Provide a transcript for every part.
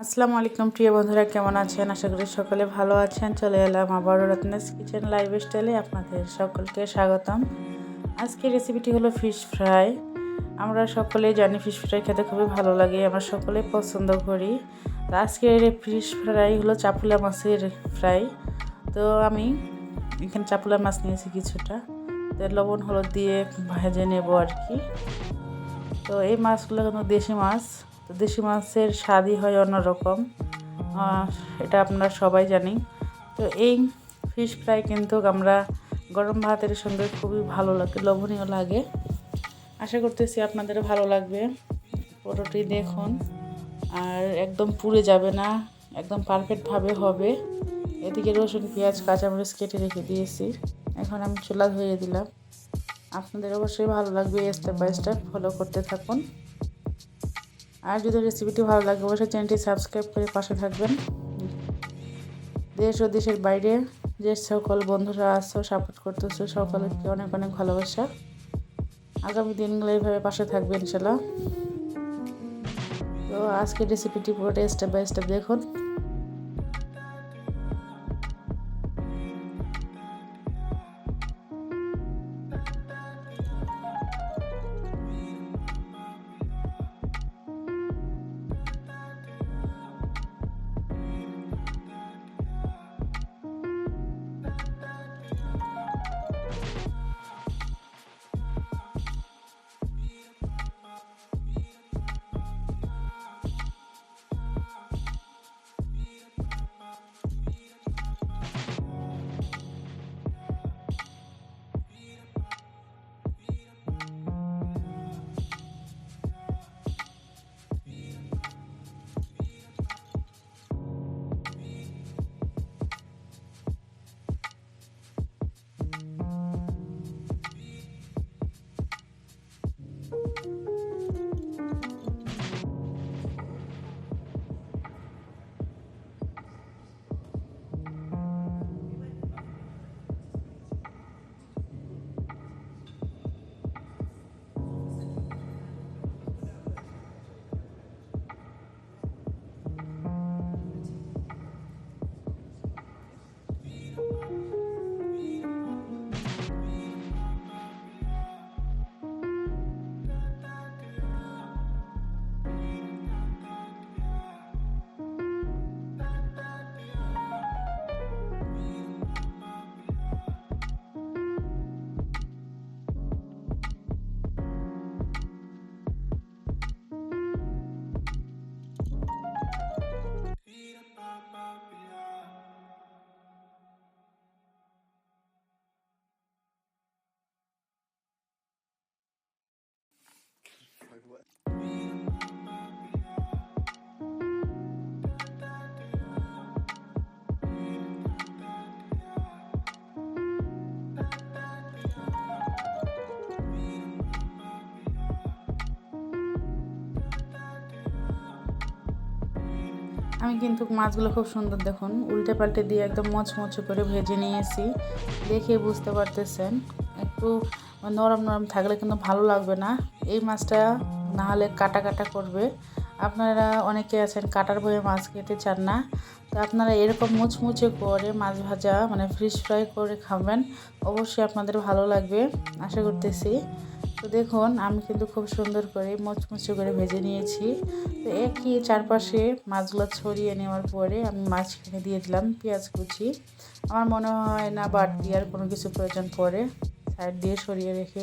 আসসালামু আলাইকুম প্রিয় বন্ধুরা, কেমন আছেন? আশা করি সকলে ভালো আছেন। চলে এলাম আবারও রত্নেস কিচেন লাইফস্টাইলে আপনাদের সকলকে স্বাগতম। আজকের রেসিপিটি হলো ফিশ ফ্রাই। আমরা সকলেই জানি ফিশ ফ্রাই খেতে খুবই ভালো লাগে, আমরা সকলেই পছন্দ করি। তো আজকের ফিশ ফ্রাই হলো চাপুলা মাছের ফ্রাই। তো আমি এখানে চাপুলা মাছ নিয়েছি কিছুটা, তো লবণ হলুদ দিয়ে ভেজে নেব আর কি। তো এই মাছগুলো কিন্তু দেশি মাছ, তো দেশি মাছের স্বাদই হয় অন্যরকম, এটা আপনারা সবাই জানি। তো এই ফিশ ফ্রাই কিন্তু আমরা গরম ভাতের সঙ্গে খুবই ভালো লাগে, লোভনীয় লাগে। আশা করতেছি আপনাদের ভালো লাগবে। পুরোটি দেখুন, আর একদম পুড়ে যাবে না, একদম পারফেক্টভাবে হবে। এদিকে রসুন পেঁয়াজ কাঁচামরিচ কেটে রেখে দিয়েছি, এখন আমি চুলা ধরিয়ে দিলাম। আপনাদের অবশ্যই ভালো লাগবে, স্টেপ বাই স্টেপ ফলো করতে থাকুন। আর যদি রেসিপিটি ভালো লাগে অবশ্যই চ্যানেলটি সাবস্ক্রাইব করে পাশে থাকবেন। দেশ ও দেশের বাইরে যে সকল বন্ধুরা আসছো, সাপোর্ট করতেছো, সকলকে অনেক অনেক ভালোবাসা। আগামী দিনগুলো এইভাবে পাশে থাকবে ইনশাল্লাহ। তো আজকের রেসিপিটি পুরোটা স্টেপ বাই স্টেপ দেখুন। আমি কিন্তু মাছগুলো খুব সুন্দর দেখুন উল্টে পাল্টে দিয়ে একদম মচমচে করে ভেজে নিয়েছি। দেখে বুঝতে পারতেছেন, একটু নরম নরম থাকলে কিন্তু ভালো লাগবে না। এই মাছটা না হলে কাটা কাটা করবে। আপনারা অনেকে আছেন কাটার ভয়ে মাছ খেতে চান না, তো আপনারা এরকম মুচমুচে করে মাছ ভাজা মানে ফিশ ফ্রাই করে খাবেন, অবশ্যই আপনাদের ভালো লাগবে আশা করতেছি। তো দেখুন আমি কিন্তু খুব সুন্দর করে মুচমুচে করে ভেজে নিয়েছি। তো একই চারপাশে মাছগুলো ছড়িয়ে নেওয়ার পরে আমি মাঝখানে দিয়ে দিলাম পেঁয়াজ কুচি। আমার মনে হয় না বাড়তি আর কোনো কিছু প্রয়োজন পড়ে, সাইড দিয়ে সরিয়ে রেখে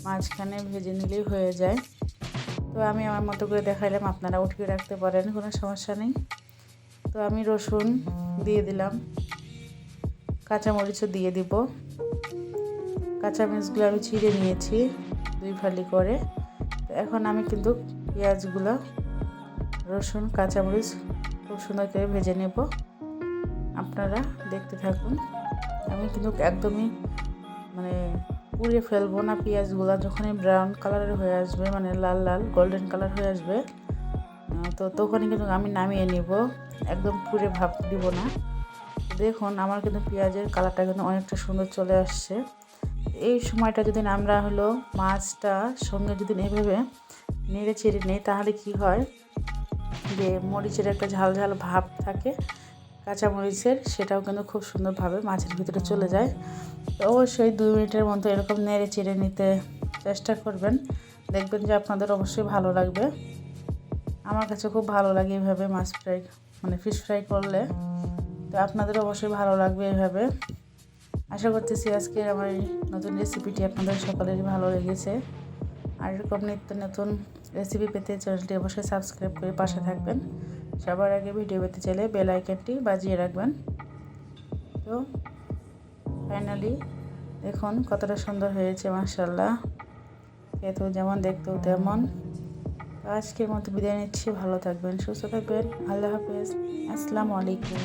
মাঝখানে ভেজে নিলেই হয়ে যায়। তো আমি আমার মতো করে দেখাইলাম, আপনারা উঠিয়ে রাখতে পারেন, কোনো সমস্যা নেই। তো আমি রসুন দিয়ে দিলাম, কাঁচামরিচও দিয়ে দিব। কাঁচামরিচগুলো আমি ছিঁড়ে নিয়েছি 2 ফালি করে। তো এখন আমি কিন্তু পেঁয়াজগুলো, রসুন, কাঁচামরিচ খুব সুন্দর করে ভেজে নেব। আপনারা দেখতে থাকুন। আমি কিন্তু একদমই মানে পুড়িয়ে ফেলবো না পেঁয়াজগুলো। যখনই ব্রাউন কালারের হয়ে আসবে, মানে লাল লাল গোল্ডেন কালার হয়ে আসবে, তো তখনই কিন্তু আমি নামিয়ে নিব, একদম পুড়ে ভাপ দিব না। দেখুন আমার কিন্তু পেঁয়াজের কালারটা কিন্তু অনেকটা সুন্দর চলে আসছে। এই সময়টা যদি আমরা হলো মাছটা সঙ্গে যদি এভাবে নেড়ে চেড়ে নিই, তাহলে কি হয়, যে মরিচের একটা ঝাল ঝাল ভাব থাকে কাঁচা মরিচের, সেটাও কিন্তু খুব সুন্দরভাবে মাছের ভিতরে চলে যায়। তো অবশ্যই 2 মিনিটের মতো এরকম নেড়ে চেড়ে নিতে চেষ্টা করবেন, দেখবেন যে আপনাদের অবশ্যই ভালো লাগবে। আমার কাছে খুব ভালো লাগে এইভাবে মাছ ফ্রাই মানে ফিশ ফ্রাই করলে, তো আপনাদের অবশ্যই ভালো লাগবে এইভাবে। আশা করতেছি আজকে আমার এই নতুন রেসিপিটি আপনাদের সকলেরই ভালো লেগেছে। আর এরকম নিত্য নতুন রেসিপি পেতে চ্যানেলটি অবশ্যই সাবস্ক্রাইব করে পাশে থাকবেন। সবার আগে ভিডিও পেতে চাইলে বেল আইকনটি বাজিয়ে রাখবেন। তো ফাইনালি দেখুন কতটা সুন্দর হয়েছে, মাশাআল্লাহ। খেতেও যেমন দেখতেও তেমন। আজকের মতো বিদায় নিচ্ছি, ভালো থাকবেন, সুস্থ থাকবেন, আল্লাহ হাফেজ, আসসালামু আলাইকুম।